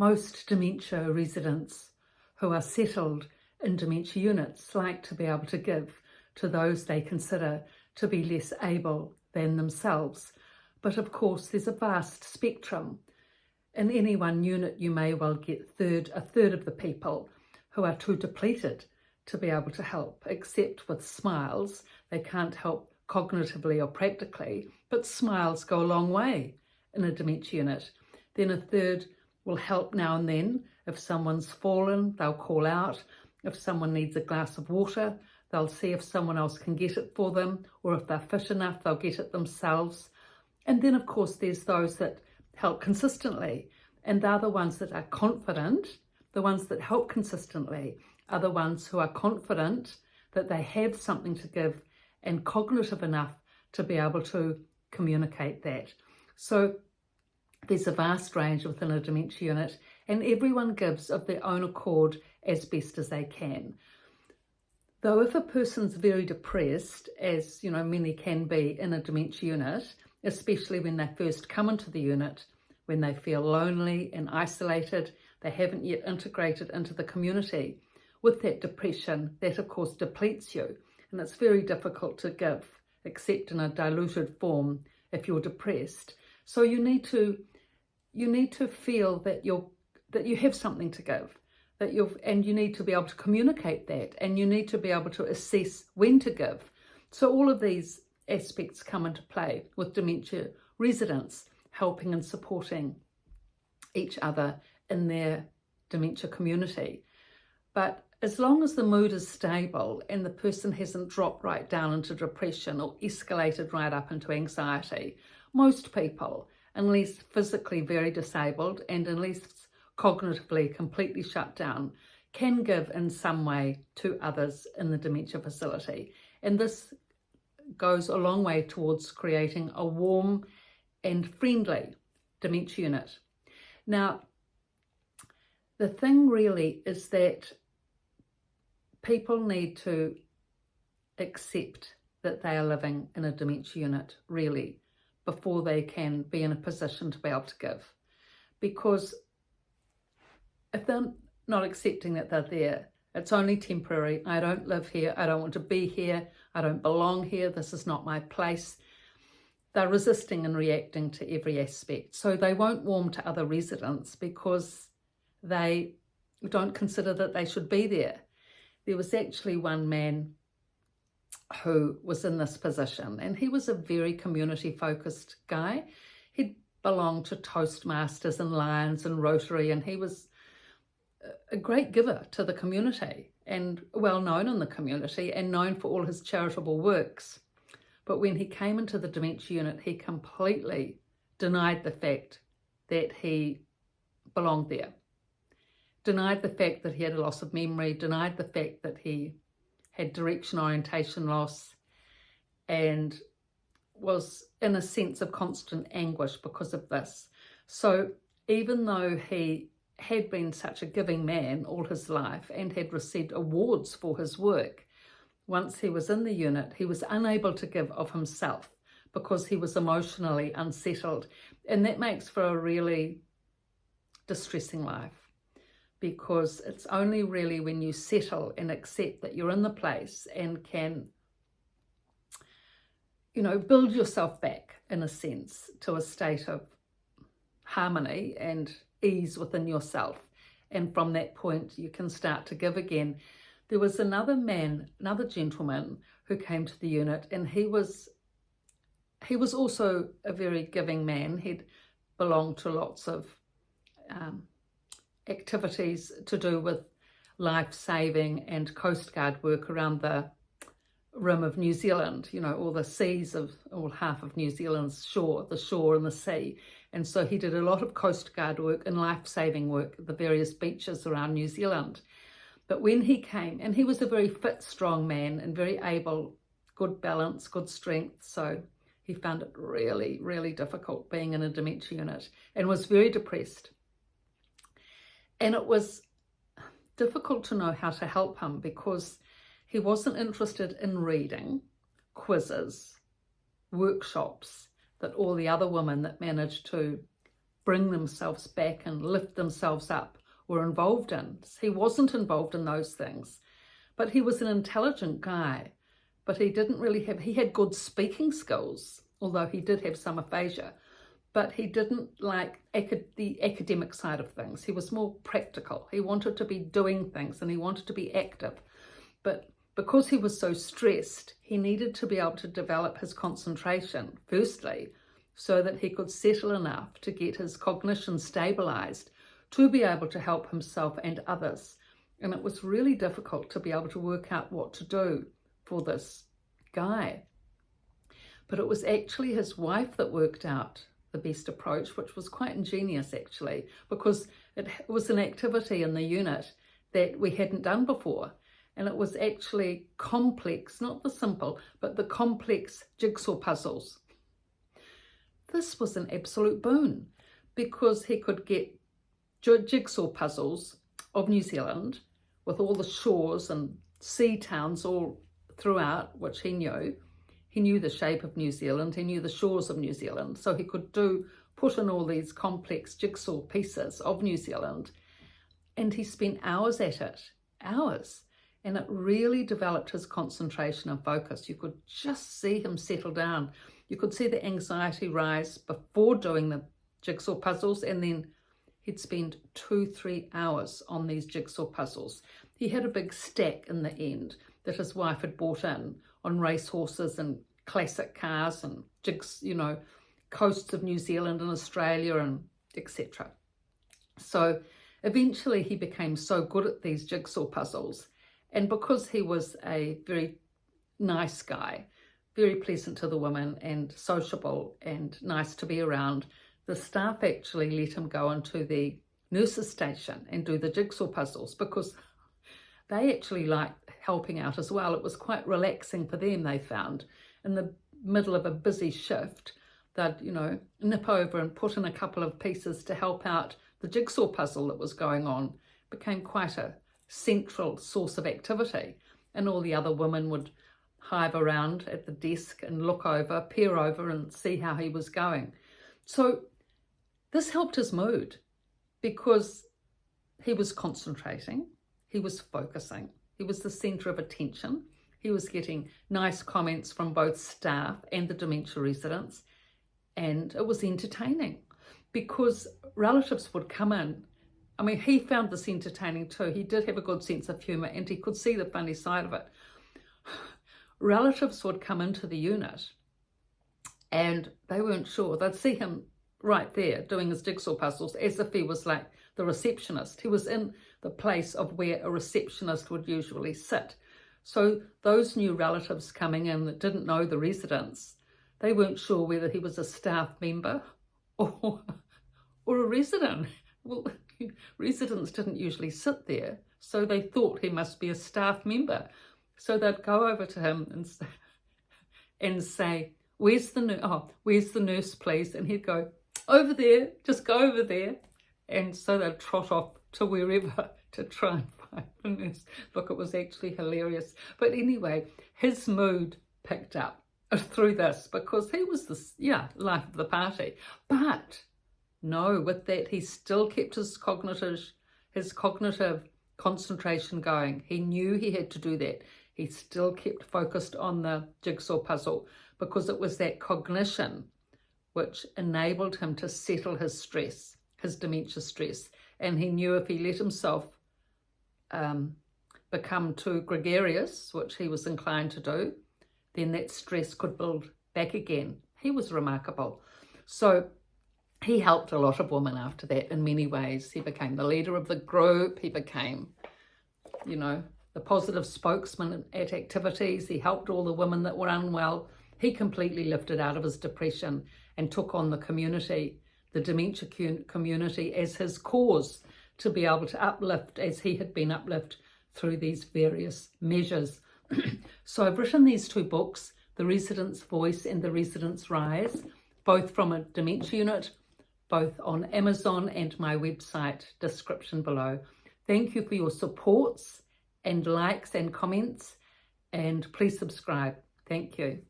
Most dementia residents who are settled in dementia units like to be able to give to those they consider to be less able than themselves. But of course, there's a vast spectrum. In any one unit, you may well get a third of the people who are too depleted to be able to help, except with smiles. They can't help cognitively or practically, but smiles go a long way in a dementia unit. Then a third will help now and then. If someone's fallen, they'll call out. If someone needs a glass of water, they'll see if someone else can get it for them, or if they're fit enough, they'll get it themselves. And then, of course, there's those that help consistently, and they're the ones that are confident. The ones that help consistently are the ones who are confident that they have something to give and cognitive enough to be able to communicate that. So there's a vast range within a dementia unit, and everyone gives of their own accord as best as they can. Though if a person's very depressed, as you know many can be in a dementia unit, especially when they first come into the unit, when they feel lonely and isolated, they haven't yet integrated into the community. With that depression, that of course depletes you, and it's very difficult to give, except in a diluted form if you're depressed. So you need to feel that you have something to give, and you need to be able to communicate that, and you need to be able to assess when to give. So all of these aspects come into play with dementia residents helping and supporting each other in their dementia community. But as long as the mood is stable and the person hasn't dropped right down into depression or escalated right up into anxiety, most people, unless physically very disabled and unless cognitively completely shut down, can give in some way to others in the dementia facility. And this goes a long way towards creating a warm and friendly dementia unit. Now, the thing really is that people need to accept that they are living in a dementia unit, really, before they can be in a position to be able to give. Because if they're not accepting that they're there, it's only temporary. I don't live here. I don't want to be here. I don't belong here. This is not my place. They're resisting and reacting to every aspect. So they won't warm to other residents because they don't consider that they should be there. There was actually one man who was in this position, and he was a very community-focused guy. He'd belonged to Toastmasters and Lions and Rotary, and he was a great giver to the community and well known in the community and known for all his charitable works. But when he came into the dementia unit, he completely denied the fact that he belonged there, denied the fact that he had a loss of memory, denied the fact that he had direction orientation loss, and was in a sense of constant anguish because of this. So even though he had been such a giving man all his life and had received awards for his work, once he was in the unit, he was unable to give of himself because he was emotionally unsettled. And that makes for a really distressing life, because it's only really when you settle and accept that you're in the place and can, build yourself back, in a sense, to a state of harmony and ease within yourself. And from that point, you can start to give again. There was another gentleman who came to the unit, and he was also a very giving man. He'd belonged to lots of activities to do with life-saving and Coast Guard work around the rim of New Zealand, all the seas of, all half of New Zealand's shore, the shore and the sea. And so he did a lot of Coast Guard work and life-saving work at the various beaches around New Zealand. But when he came, and he was a very fit, strong man and very able, good balance, good strength. So he found it really, really difficult being in a dementia unit and was very depressed. And it was difficult to know how to help him because he wasn't interested in reading, quizzes, workshops that all the other women that managed to bring themselves back and lift themselves up were involved in. He wasn't involved in those things, but he was an intelligent guy, but he had good speaking skills, although he did have some aphasia, but he didn't like the academic side of things. He was more practical. He wanted to be doing things and he wanted to be active, but because he was so stressed, he needed to be able to develop his concentration, firstly, so that he could settle enough to get his cognition stabilized to be able to help himself and others. And it was really difficult to be able to work out what to do for this guy. But it was actually his wife that worked out the best approach, which was quite ingenious actually, because it was an activity in the unit that we hadn't done before. And it was actually complex, not the simple, but the complex jigsaw puzzles. This was an absolute boon because he could get jigsaw puzzles of New Zealand with all the shores and sea towns all throughout, which he knew. He knew the shape of New Zealand, he knew the shores of New Zealand, so he could put in all these complex jigsaw pieces of New Zealand, and he spent hours at it, hours. And it really developed his concentration and focus. You could just see him settle down. You could see the anxiety rise before doing the jigsaw puzzles, and then he'd spend 2-3 hours on these jigsaw puzzles. He had a big stack in the end that his wife had bought in on racehorses and classic cars and coasts of New Zealand and Australia and etc. So eventually he became so good at these jigsaw puzzles. And because he was a very nice guy, very pleasant to the women and sociable and nice to be around, the staff actually let him go into the nurses' station and do the jigsaw puzzles because they actually liked helping out as well. It was quite relaxing for them, they found. In the middle of a busy shift, they'd, nip over and put in a couple of pieces to help out the jigsaw puzzle that was going on. It became quite a central source of activity, and all the other women would hive around at the desk and peer over and see how he was going. So this helped his mood because he was concentrating, he was focusing, he was the centre of attention, he was getting nice comments from both staff and the dementia residents, and it was entertaining because relatives would come in. I mean, he found this entertaining too. He did have a good sense of humour and he could see the funny side of it. Relatives would come into the unit and they weren't sure. They'd see him right there doing his jigsaw puzzles as if he was like the receptionist. He was in the place of where a receptionist would usually sit. So those new relatives coming in that didn't know the residents, they weren't sure whether he was a staff member or a resident. Well, residents didn't usually sit there, so they thought he must be a staff member. So they'd go over to him and say, where's the nurse, please? And he'd go, over there, just go over there. And so they'd trot off to wherever to try and find the nurse. Look, it was actually hilarious. But anyway, his mood picked up through this because he was the life of the party. But no, with that, he still kept his cognitive concentration going. He knew he had to do that. He still kept focused on the jigsaw puzzle because it was that cognition which enabled him to settle his stress, his dementia stress. And he knew if he let himself become too gregarious, which he was inclined to do, then that stress could build back again. He was remarkable. So he helped a lot of women after that in many ways. He became the leader of the group. He became, the positive spokesman at activities. He helped all the women that were unwell. He completely lifted out of his depression and took on the community, the dementia community, as his cause to be able to uplift as he had been uplifted through these various measures. So I've written these 2 books, The Resident's Voice and The Resident's Rise, both from a dementia unit, both on Amazon and my website description below. Thank you for your supports and likes and comments, and please subscribe. Thank you.